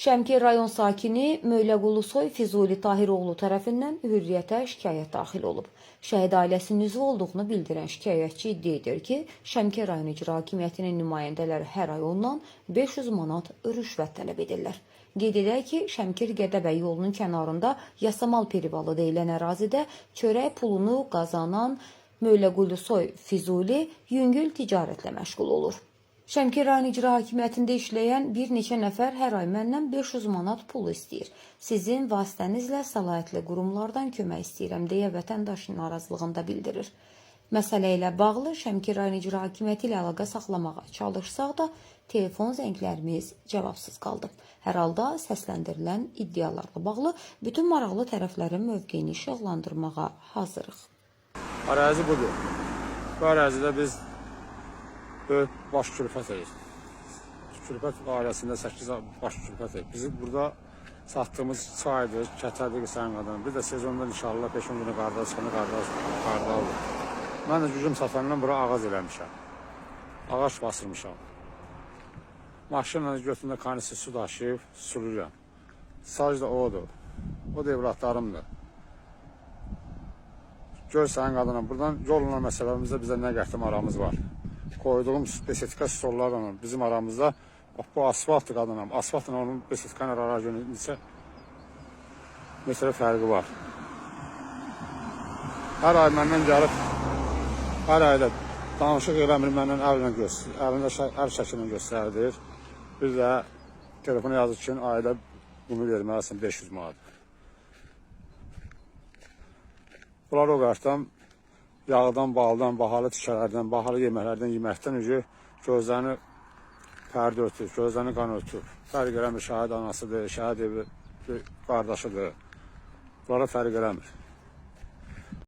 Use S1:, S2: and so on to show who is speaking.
S1: Şəmkir rayon sakini Möyləqulusoy Füzuli Tahiroğlu tərəfindən hürriyyətə şikayət daxil olub. Şəhid ailəsinin üzvü olduğunu bildirən şikayətçi iddia edir ki, Şəmkir rayon icra hakimiyyətinin nümayəndələri hər ay ondan 500 manat rüşvət tələb edirlər. Qeyd edək ki, Şəmkir-Gədəbəy yolunun kənarında Yasamal Perivalı deyilən ərazidə çörək pulunu qazanan Möyləqulusoy Füzuli yüngül ticarətlə məşğul olur. Şəmkir rayon icra hakimiyyətində işləyən bir neçə nəfər hər ay məndən 500 manat pul istəyir. Sizin vasitənizlə səlahiyyətli qurumlardan kömək istəyirəm deyə vətəndaşın narazılığında bildirir. Məsələ ilə bağlı Şəmkir rayon icra hakimiyyəti ilə əlaqə saxlamağa çalışsaq da telefon zənglərimiz cavabsız qaldı. Hər halda səsləndirilən iddialarla bağlı bütün maraqlı tərəflərin mövqeyini işıqlandırmağa hazırıq.
S2: Ərazi budur. Bu ərazidə biz böyük baş külfət Külfət ailəsində 8 baş külfət Bizi burada satdığımız çaydır, kətərdir, sən qadın. Bir də sezonda inşallah 5-10 günü qarda çıxanı qarda olur. Mən də gücüm satandan bura ağac eləmişəm. Ağaç basırmışam. Maşınla götüründə kanisi su daşıyıb, suluram. Sac da odur. O da evlatlarımdır. Gör sənin qadına, buradan yolla məsələmizdə bizə nə qətim aramız var. Koyduğum besetika stollarla bizim aramızda bu asfaltdır qadınam. Asfaltla onun besetikanın aracının neçə fərqi var. Hər ay məndən gəlib, hər ayda danışıq eləmir, məndən əlində əl şəklini göstərdir. Bir də telefona yazır ki, ayda bunu verməlisin 500 manat. Bunlar o qarşıdan yağdan, baldan, bahalı tikələrdən, bahalı yeməklərdən yeməkdən öcü gözlərini pərdə örtür, gözlərini qan örtür. Fərq eləmir, şəhid anasıdır, şəhid evi qardaşıdır. Bunlara fərq eləmir.